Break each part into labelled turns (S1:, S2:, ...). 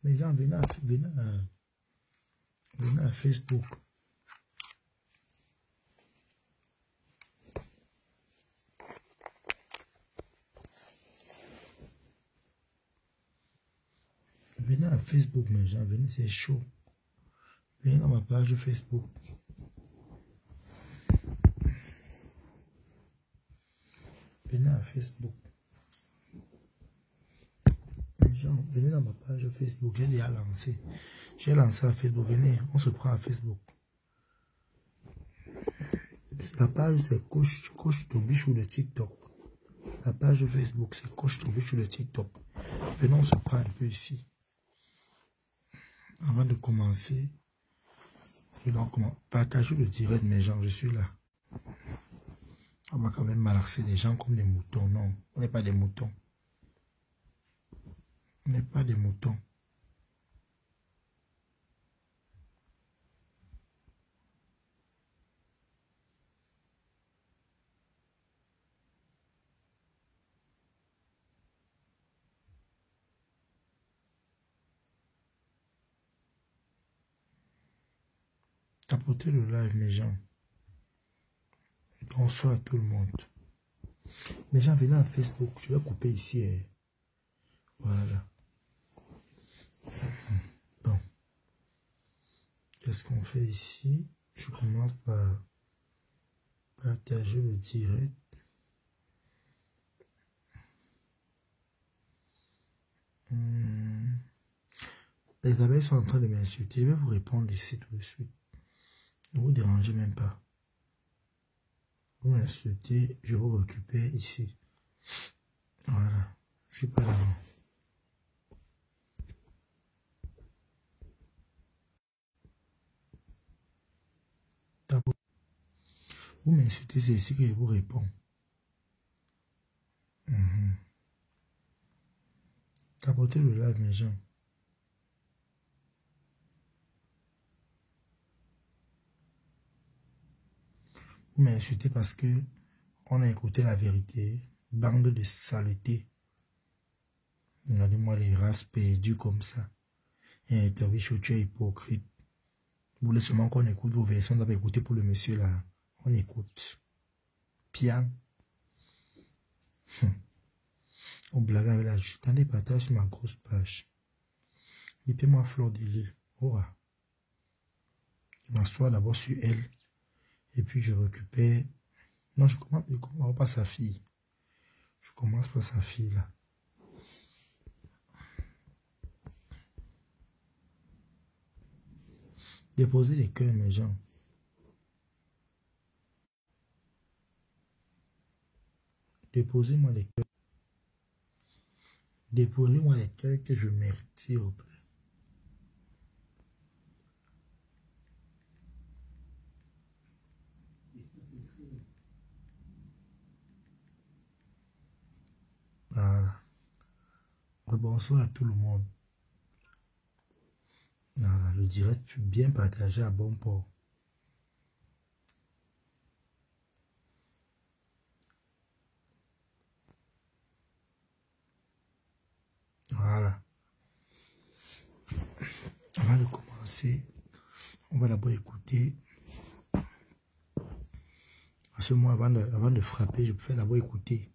S1: Les gens, venez à Facebook. Venez à Facebook, mes gens, venez, c'est chaud. Venez dans ma page Facebook. Venez à Facebook. Les gens, venez dans ma page Facebook. J'ai déjà lancé. J'ai lancé à Facebook. Venez, on se prend à Facebook. La page, c'est Coach Tobichou de TikTok. La page Facebook, c'est Coach Tobichou de TikTok. Venez, on se prend un peu ici. Avant de commencer, je dois partager le direct, mes gens, je suis là. On va quand même malaxer des gens comme des moutons. Non, on n'est pas des moutons. On n'est pas des moutons. Tapotez le live, mes gens. Bonsoir à tout le monde. Mes gens, venez à Facebook. Je vais couper ici. Voilà. Bon. Qu'est-ce qu'on fait ici? Je commence par partager le direct. Les abeilles sont en train de m'insulter. Je vais vous répondre ici tout de suite. Ne vous dérangez même pas. Vous m'insultez, je vous récupère ici. Voilà. Je suis pas là. Vous m'insultez, c'est ici que je vous réponds. Tapotez le live, mes gens. Vous m'insultez parce que on a écouté la vérité. Bande de saleté. Regardez-moi les races perdues comme ça. Et Tobichou, tu es hypocrite. Vous voulez seulement qu'on écoute vos versions, on doit écouter pour le monsieur là. On écoute. Pian. On blague avec la juge. Attendez, partage sur ma grosse page. Mettez-moi Fleur de Lille. Oh. Je m'assois d'abord sur elle. Et puis je récupère. Non, je commence par sa fille. Je commence par sa fille là. Déposez les cœurs, mes gens. Déposez-moi les cœurs. Déposez-moi les cœurs que je mérite, s'il vous plaît. Voilà. Bonsoir à tout le monde. Voilà, le direct fut bien partagé à bon port. Voilà. Avant de commencer, on va d'abord écouter. Parce que moi, avant de frapper, je préfère d'abord écouter.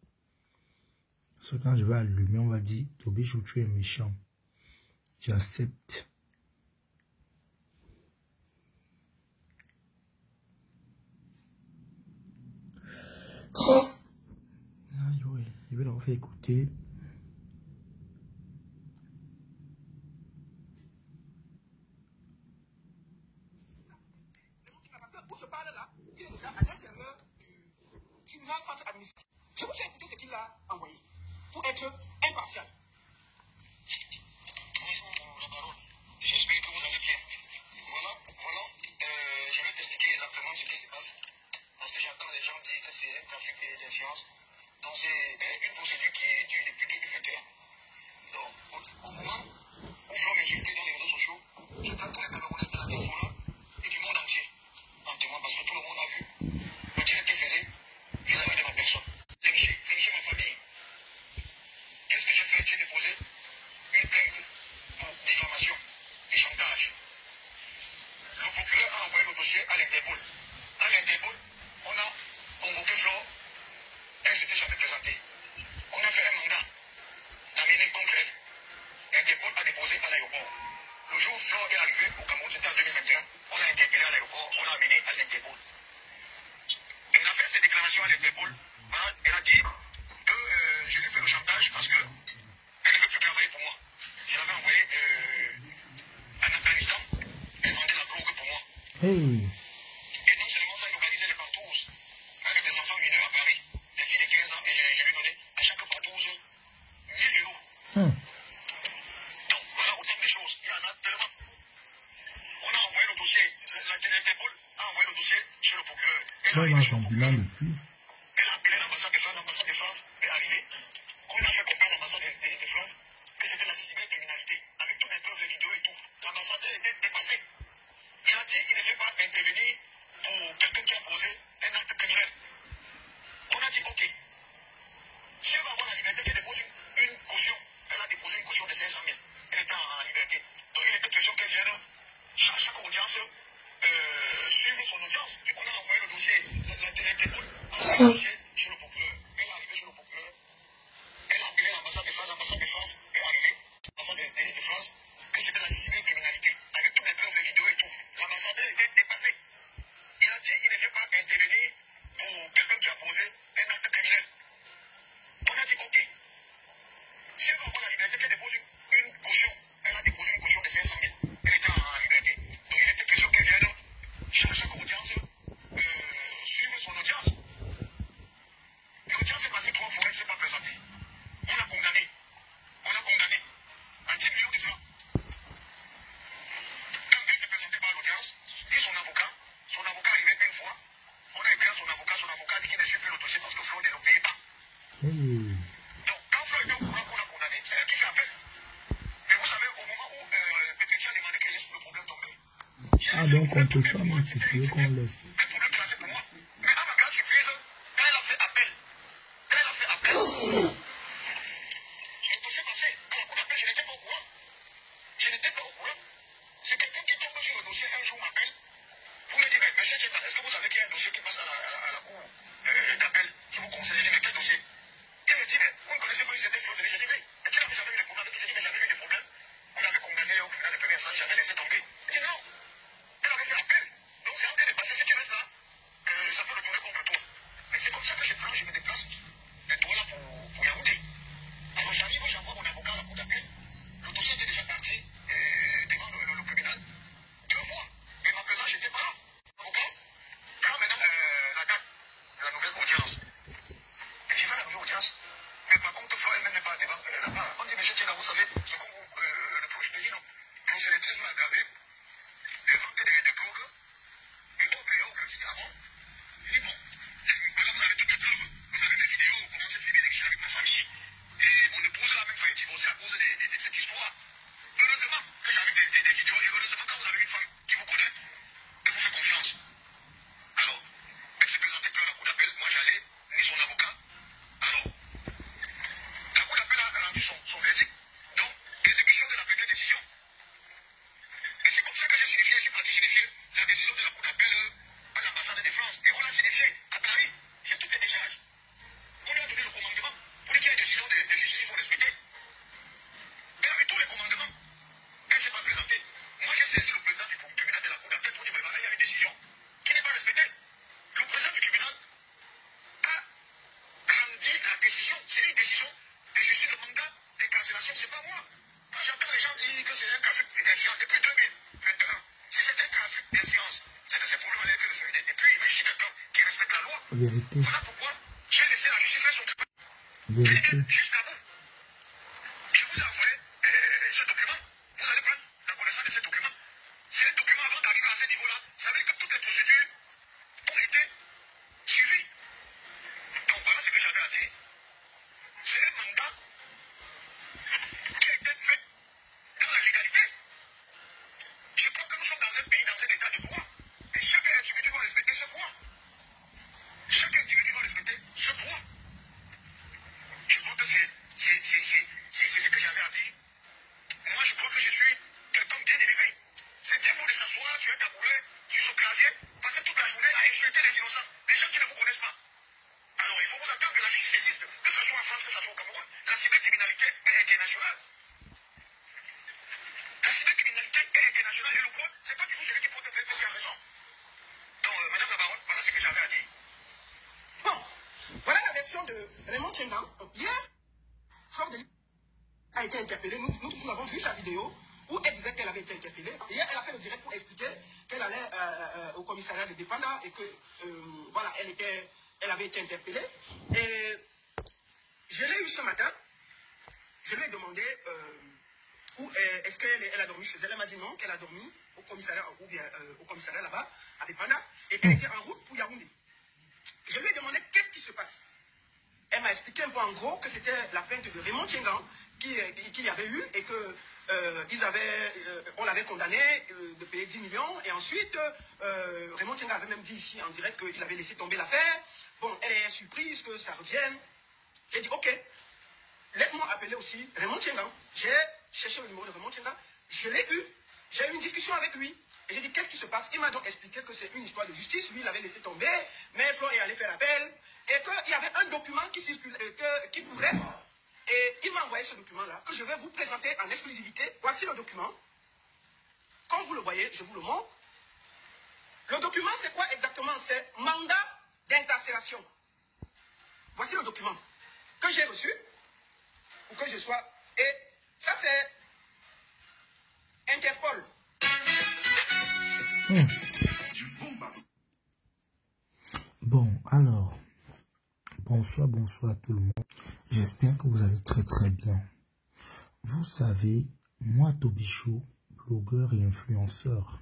S1: Parce que quand je vais allumer, on va dire, Tobichou, tu es méchant. J'accepte. Je vais leur faire écouter.
S2: Je vous ai écouté ce qu'il a envoyé pour être impartial. J'espère que vous allez bien. Voilà, je vais t'expliquer exactement ce qui se passe. Parce que j'entends les gens dire que c'est un trafic d'influence. Donc c'est une procédure qui dure depuis 2021. Donc au moment où Flo m'insultait dans les réseaux sociaux, j'étais pour les Camerounais de la diaspora et du monde entier. En témoin parce que tout le monde a vu le direct qu'il faisait vis-à-vis de ma personne. Lyncher ma famille. Qu'est-ce que j'ai fait? J'ai déposé une plainte pour diffamation.
S1: Hey.
S2: Et non seulement ça, il organisait les partous avec des enfants mineurs à Paris, des filles de 15 ans, et je lui donnais à chaque partouze 1000 euros. Donc voilà autant de choses. Il y en a tellement. On a envoyé le dossier, la Télétépole a envoyé le dossier chez le procureur.
S1: Là, il va son bilan depuis.
S2: Elle a appelé l'ambassade de France est arrivée. On a fait comprendre à l'ambassade de France que c'était la cybercriminalité, avec toutes les preuves, les vidéos et tout. L'ambassade était dépassée. Il a dit qu'il ne fait pas intervenir pour quelqu'un qui a posé un acte criminel. On a dit ok. Si elle va avoir la liberté, qu'elle dépose une caution. Elle a déposé une caution de 500 000. Elle était en liberté. Donc il était question qu'elle vienne à chaque audience suivre son audience. On a envoyé le dossier, la Télétépole a envoyé le dossier chez le procureur. Elle est arrivée chez le procureur. Elle a appelé l'ambassade de France. L'ambassade de France est arrivée. L'ambassade de France, que c'était la cybercriminalité, avec toutes les preuves, les vidéos et tout. L'ambassadeur était dépassé. Il a dit qu'il ne vient pas intervenir pour quelqu'un qui a posé un acte criminel. On a dit ok. Si elle va avoir la liberté, qu'elle dépose une caution. Elle a déposé une caution de 500 000. Elle était en liberté. Donc il était question qu'elle vienne chaque audience suivre son audience. L'audience est passée 3 fois, elle ne s'est pas présentée. On l'a condamné. À 10 millions de francs. Quand elle s'est présentée par l'audience, dit son avocat arrivait une fois. On a écrit à son avocat dit qu'il ne suit plus le dossier parce que Flo ne le payait pas. Donc quand Flo était au courant qu'on l'a condamné, c'est elle qui fait appel. Mais vous savez, au moment où Pépetti a demandé qu'elle laisse le problème tomber.
S1: Ah donc on peut faire multiplier qu'on laisse.
S2: Un problème classé pour moi. Mais à ma grande surprise, quand elle a fait appel, le dossier passé à la cour d'appel, je n'étais pas au courant. C'est quelqu'un qui tombe sur le dossier un jour m'appelle pour me dire, mais monsieur Tchema, est-ce que vous savez qu'il y a un dossier qui passe à la cour d'appel qui vous conseille, mais quel dossier? Il me dit, mais vous ne connaissez pas, ils étaient fraudés. J'ai dit, mais tu n'avais jamais eu de problème. J'ai dit, mais j'avais eu des problèmes. On avait condamné au tribunal de première instance, j'avais laissé tomber. Il dit, non, elle avait fait appel. Donc c'est en train de passer, si tu restes là, ça peut retourner contre toi. Mais c'est comme ça que je prends, je me déplace de Douala pour Yaoundé. Alors j'arrive, j'envoie mon avocat à la cour d'appel. Le dossier était déjà parti devant le tribunal 2 fois. Et ma présence, j'étais pas là. Avocat, prends maintenant la date de la nouvelle audience. Et j'y vais à la nouvelle audience. Mais par contre, Flo elle-même n'est pas devant là-bas. On dit, monsieur Tchela, vous savez, c'est comme vous, le proche de non. Prosélytisme aggravé, les ventes de drogue, et autres, je dis, ah bon? Il dit, bon. Alors vous avez toutes les preuves, vous avez des vidéos, comment cette fille est avec ma famille. Et mon épouse a même failli divorcer à cause de cette histoire. Heureusement que j'avais des vidéos, et heureusement quand vous avez une femme qui vous connaît, elle vous fait confiance. Alors, elle s'est présentée plus à la cour d'appel, moi j'allais, ni son avocat. Alors, la cour d'appel a rendu son verdict. Donc, exécution de la petite décision. Et c'est comme ça que j'ai signifié, je suis parti signifier la décision de la cour d'appel à l'ambassade de France. Et on l'a signifié à Paris. J'ai toutes les décharges. On lui a donné le commandement. Pour lui qu'il y ait une décision de justice, il faut respecter. Elle avait tous les commandements. Elle ne s'est pas présentée. Moi, j'ai saisi le président du tribunal de la cour d'appel pour dire, mais voilà, il y a une décision qui n'est pas respectée. Le président du tribunal a rendu la décision. C'est une décision de justice de mandat de cancellation. C'est pas moi. Quand j'entends les gens dire que c'est un trafic d'influence depuis 2021, si c'est un trafic d'influence, c'est de ces problèmes-là que je suis. Et puis, mais je suis quelqu'un qui respecte la loi.
S1: Vérité.
S2: Voilà pourquoi j'ai laissé la justice faire son travail.
S1: Vérité.
S2: Jusqu'à vous. Je vous ai envoyé ce document. Vous allez prendre la connaissance de ce document. C'est un document avant d'arriver à ce niveau-là. Ça veut dire que toutes les procédures ont été suivies. Donc voilà ce que j'avais à dire. C'est un mandat qui a été fait dans la légalité. Je crois que nous sommes dans un pays, dans un état de droit. Et chaque individu doit respecter ce droit. Chaque individu doit respecter ce droit. Je crois que c'est ce que j'avais à dire. Moi, je crois que je suis quelqu'un bien élevé. C'est bien beau de s'asseoir, tu es tabouret, sur ce clavier, passer toute la journée à insulter les innocents, les gens qui ne vous connaissent pas. Alors, il faut vous attendre que la justice existe, que ce soit en France, que ce soit au Cameroun. La cybercriminalité est internationale. La cybercriminalité est internationale et le point, c'est pas toujours celui qui porte plainte qui a raison. Donc, madame la baronne, voilà ce que j'avais à dire.
S3: Bon, voilà la version de Raymond Tchema. Hier, Fleur de a été interpellé. Nous tous avons vu sa vidéo. où elle disait qu'elle avait été interpellée. Et elle a fait le direct pour expliquer qu'elle allait au commissariat de Dépenda et que, voilà, elle avait été interpellée. Et je l'ai eu ce matin. Je lui ai demandé où est-ce qu'elle a dormi chez elle. Elle m'a dit non, qu'elle a dormi au commissariat, ou bien au commissariat là-bas, à Dépenda, et qu'elle était en route pour Yaoundé. Je lui ai demandé qu'est-ce qui se passe. Elle m'a expliqué un peu en gros que c'était la plainte de Raymond Tiengan qu'il y avait eu et que on l'avait condamné de payer 10 millions. Et ensuite, Raymond Tiengan avait même dit ici en direct qu'il avait laissé tomber l'affaire. Bon, elle est surprise que ça revienne. J'ai dit ok, laisse-moi appeler aussi Raymond Tiengan. J'ai cherché le numéro de Raymond Tiengan. Je l'ai eu. J'ai eu une discussion avec lui. Et j'ai dit, qu'est-ce qui se passe? Il m'a donc expliqué que c'est une histoire de justice. Lui, il avait laissé tomber. Mais Flo est allé faire appel. Et qu'il y avait un document qui circulait, qui courait. Et il m'a envoyé ce document-là, que je vais vous présenter en exclusivité. Voici le document. Comme vous le voyez, je vous le montre. Le document, c'est quoi exactement? C'est mandat d'incarcération. Voici le document que j'ai reçu, ou que je sois. Et ça, c'est Interpol.
S1: Bon, alors, bonsoir à tout le monde. J'espère que vous allez très très bien. Vous savez, moi Tobichou, blogueur et influenceur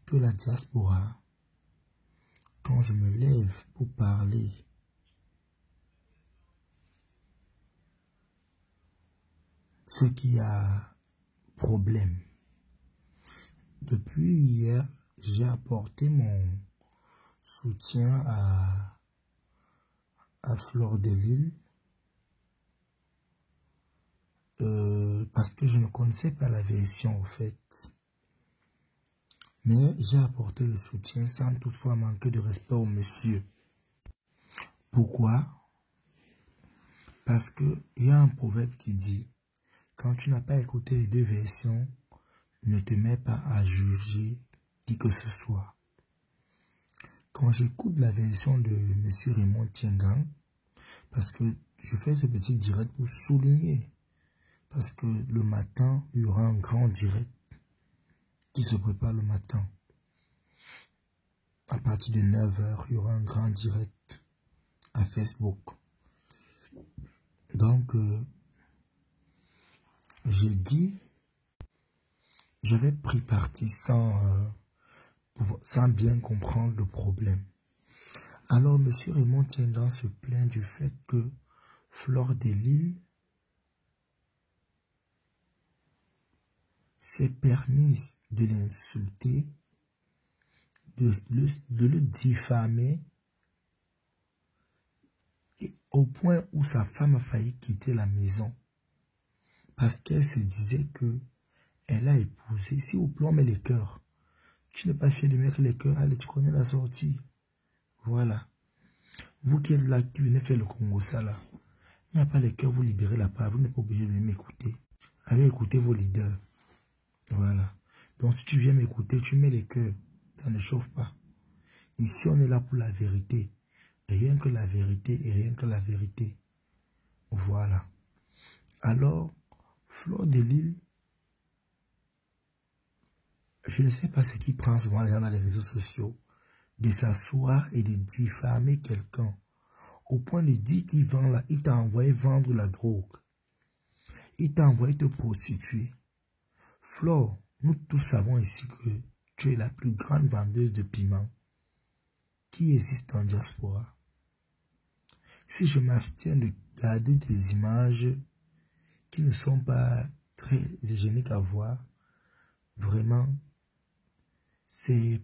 S1: de la diaspora, quand je me lève pour parler ce qui a problème, depuis hier, j'ai apporté mon soutien à Fleur de Lille parce que je ne connaissais pas la version en fait. Mais j'ai apporté le soutien sans toutefois manquer de respect au monsieur. Pourquoi? Parce qu'il y a un proverbe qui dit, quand tu n'as pas écouté les deux versions, ne te mets pas à juger qui que ce soit. Quand j'écoute la version de M. Raymond Tiengan, parce que je fais ce petit direct pour souligner, parce que le matin, il y aura un grand direct qui se prépare le matin. À partir de 9 h, il y aura un grand direct à Facebook. Donc, j'ai dit, j'avais pris parti sans bien comprendre le problème. Alors, M. Raymond Tiengan se plaint du fait que Fleur de Lille s'est permise de l'insulter, de le diffamer, et au point où sa femme a failli quitter la maison parce qu'elle se disait que elle a épousé. Si vous plombez les cœurs, tu n'es pas fier de mettre les cœurs, allez, tu connais la sortie. Voilà. Vous qui êtes là, qui venez faire le Congo, ça là, il n'y a pas les cœurs, vous libérez la part, vous n'êtes pas obligé de m'écouter. Allez écouter vos leaders. Voilà. Donc si tu viens m'écouter, tu mets les cœurs. Ça ne chauffe pas. Ici, on est là pour la vérité. Rien que la vérité et rien que la vérité. Voilà. Alors, Fleur de Lille, je ne sais pas ce qui prend souvent les gens dans les réseaux sociaux, de s'asseoir et de diffamer quelqu'un. Au point de dire qu'il vend là, il t'a envoyé vendre la drogue. Il t'a envoyé te prostituer. Fleur, nous tous savons ici que tu es la plus grande vendeuse de piment qui existe en diaspora. Si je m'abstiens de garder des images qui ne sont pas très hygiéniques à voir, vraiment, c'est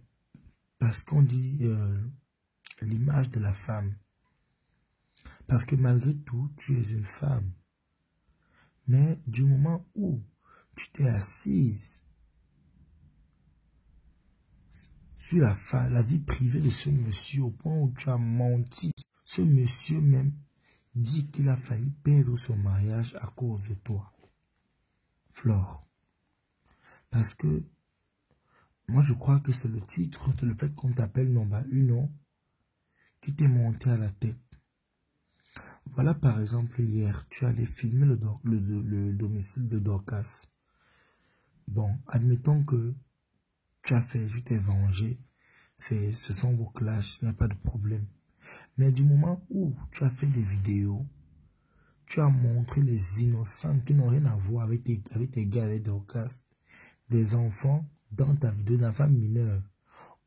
S1: parce qu'on dit l'image de la femme. Parce que malgré tout, tu es une femme. Mais du moment où tu t'es assise sur la vie privée de ce monsieur au point où tu as menti, ce monsieur même dit qu'il a failli perdre son mariage à cause de toi, Flore. Parce que moi je crois que c'est le titre, c'est le fait qu'on t'appelle Nomba Uno qui t'est monté à la tête. Voilà par exemple hier, tu allais filmer le domicile de Dorcas. Bon, admettons que tu as fait, je t'ai vengé. Ce sont vos clashs, il n'y a pas de problème. Mais du moment où tu as fait des vidéos, tu as montré les innocents qui n'ont rien à voir avec tes gars, avec Dorcas, des enfants dans ta vidéo d'enfants mineurs.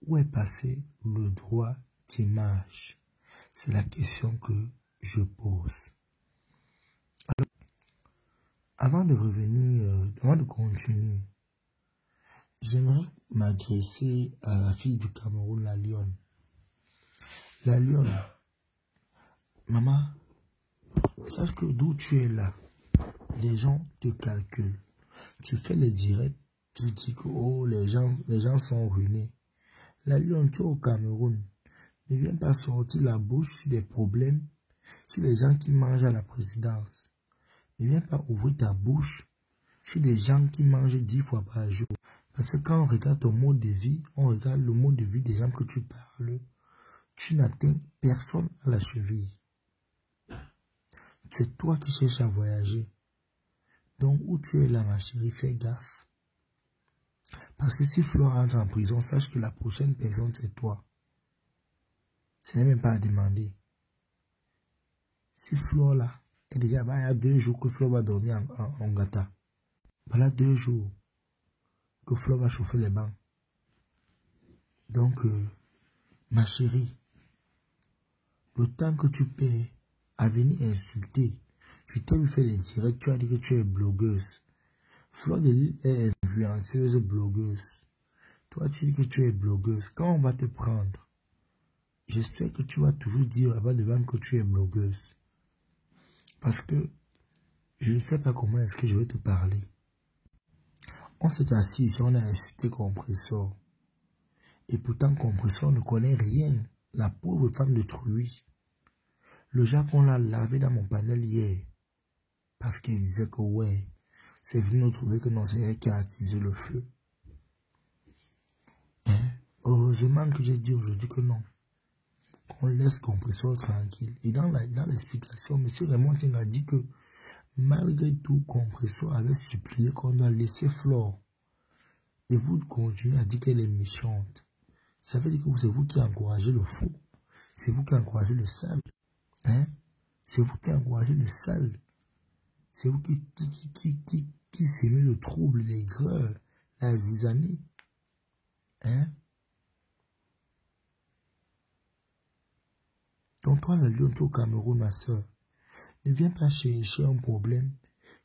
S1: Où est passé le droit d'image? C'est la question que je pose. Alors, avant de revenir, avant de continuer, j'aimerais m'adresser à la fille du Cameroun, la Lionne. La Lionne, maman, sache que d'où tu es là, les gens te calculent. Tu fais les directs, tu dis que oh, les gens sont ruinés. La Lionne, tu es au Cameroun. Ne viens pas sortir la bouche sur des problèmes, sur les gens qui mangent à la présidence. Ne viens pas ouvrir ta bouche sur des gens qui mangent 10 fois par jour. Parce que quand on regarde ton mode de vie, on regarde le mode de vie des gens que tu parles, tu n'atteins personne à la cheville. C'est toi qui cherches à voyager. Donc, où tu es là, ma chérie, fais gaffe. Parce que si Flore entre en prison, sache que la prochaine personne, c'est toi. Ce n'est même pas à demander. Si Flore là, est déjà, il y a 2 jours que Flore va dormir en gata. Voilà 2 jours que Flore va chauffer les bancs. Donc, ma chérie, le temps que tu paies à venir insulter, je t'ai vu faire les directs, tu as dit que tu es blogueuse. Flore de Lille est influenceuse blogueuse. Toi, tu dis que tu es blogueuse. Quand on va te prendre, j'espère que tu vas toujours dire avant de vendre que tu es blogueuse. Parce que je ne sais pas comment est-ce que je vais te parler. On s'est assis ici, on a insulté Compressor. Et pourtant, Compressor ne connaît rien. La pauvre femme de Truy. Le Japon l'a lavé dans mon panel hier. Parce qu'il disait que ouais, c'est venu nous trouver que non, c'est elle qui a attisé le feu. Hein? Heureusement que j'ai dit aujourd'hui que non. On laisse Compressor tranquille. Et dans l'explication, M. Raymond a dit que malgré tout, Compressor avait supplié qu'on doit laisser Flore. Et vous continuez à dire qu'elle est méchante. Ça veut dire que c'est vous qui encouragez le faux. C'est vous qui encouragez le sale. Hein? C'est vous qui encouragez le sale. C'est vous qui s'aimez le trouble, l'aigreur, la zizanie. Hein? Donc toi, la Lionne, tu es au Cameroun, ma soeur. Ne viens pas chercher un problème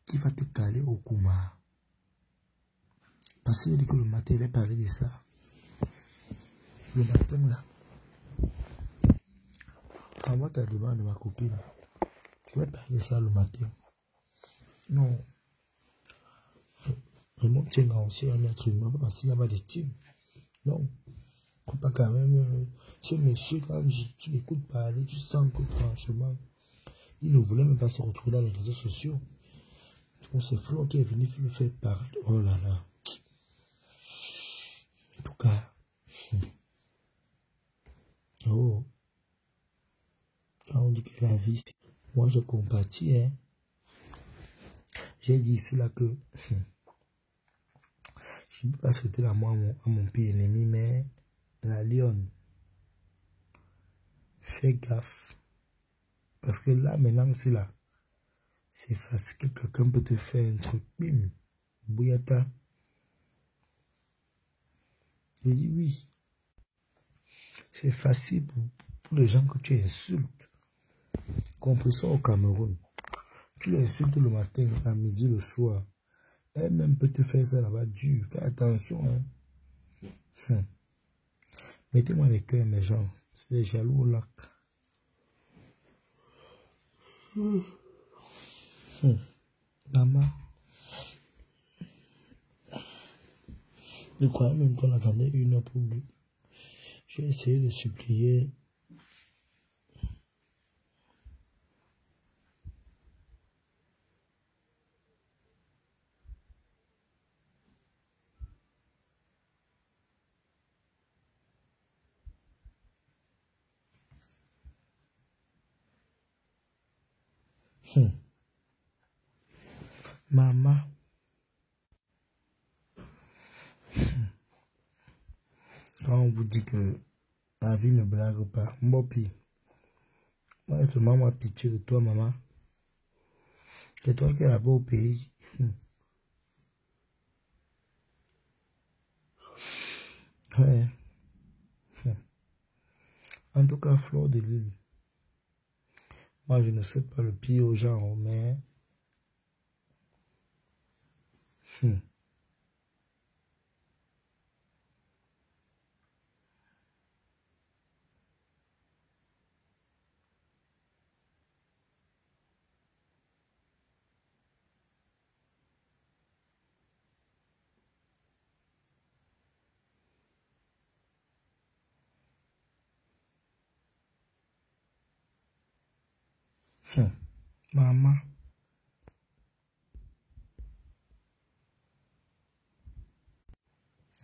S1: qui va te caler au Kouma. Parce qu'il a dit que le matin, il va parler de ça. Le matin, là. Envoie ta demande de ma copine. Tu vas parler de ça le matin. Non. Vraiment, tiens aussi un être humain parce qu'il n'y a pas de team. Non. Faut pas quand même. Ce monsieur, quand tu l'écoutes parler, tu sens que franchement, il ne voulait même pas se retrouver dans les réseaux sociaux. Donc c'est Flo qui est venu le faire parler. Oh là là. En tout cas. Oh. Quand on dit que la vie, moi je compatis, hein. J'ai dit ici là que je ne peux pas souhaiter la mort à mon pire ennemi, mais la Lionne, fais gaffe. Parce que là, maintenant, c'est là. C'est facile que quelqu'un peut te faire un truc, bim, bouyata. J'ai dit oui. C'est facile pour les gens que tu insultes. Compressor au Cameroun. Tu l'insultes le matin, à midi, le soir. Elle-même peut te faire ça là-bas dur. Fais attention. Hein. Mettez-moi les cœurs, mes gens. C'est les jaloux au lac. Maman. Je croyais même qu'on attendait 1 heure pour lui. J'ai essayé de supplier. Maman. Quand on vous dit que la vie ne blague pas, Mbopi, moi, seulement moi pitié de toi, maman. C'est toi qui es là-bas au pays. Ouais. En tout cas, Fleur de Lune. Moi, je ne souhaite pas le pire aux gens, mais... Maman.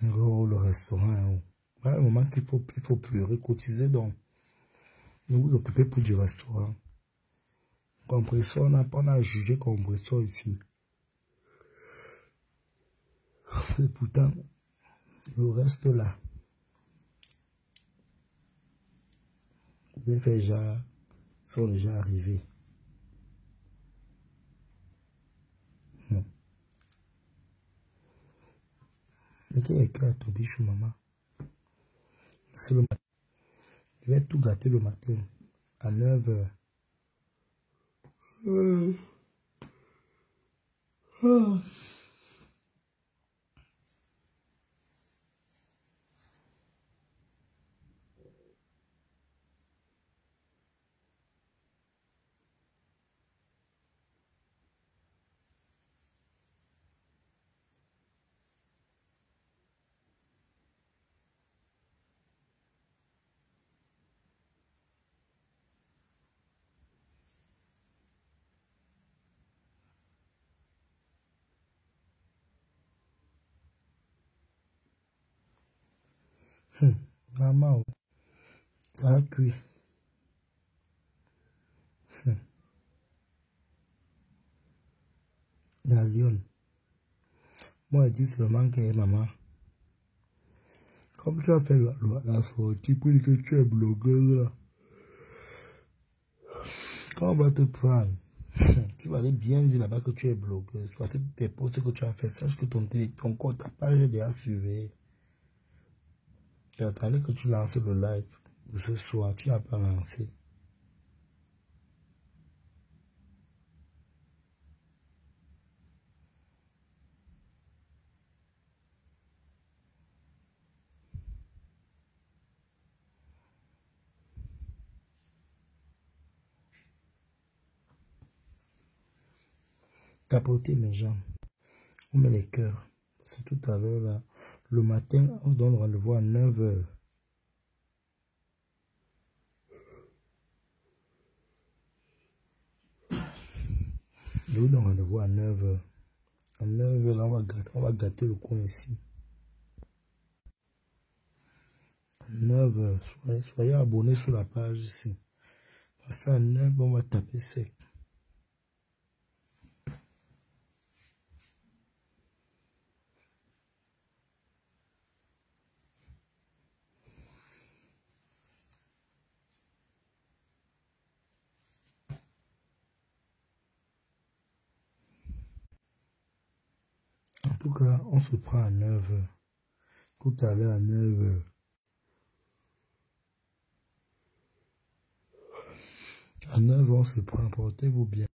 S1: Oh, le restaurant. Oh. À un moment qu'il faut pleurer, cotiser donc. Ne vous occupez plus du restaurant. Compresseur, on a jugé compresseur ici. Et pourtant, le reste là. Les faits déjà sont déjà arrivés. Mais qui est à ton bichou, maman? C'est le matin. Je vais tout gâter le matin. À 9h. Maman, ça a cuit. La lionne. Moi, je dis seulement que maman. Comme tu as fait la sortie, puis que tu es blogueuse là. Quand on va te prendre, tu vas aller bien dire là-bas que tu es blogueuse. Parce que tes posts que tu as fait, sache que ton compte, ta page est déjà surveillée. Tu attendais que tu lances le live de ce soir, tu n'as pas lancé. Tapoter mes jambes. On met les cœurs. C'est tout à l'heure là. Le matin, on se donne rendez-vous à 9h. Je vous donne rendez-vous à 9h. À 9h, là, on va gâter le coin ici. À 9h, soyez abonnés sur la page ici. Parce qu'à 9h, on va taper sec. En tout cas, on se prend à 9h. Tout à l'heure à 9h. À 9h, on se prend. Portez-vous bien.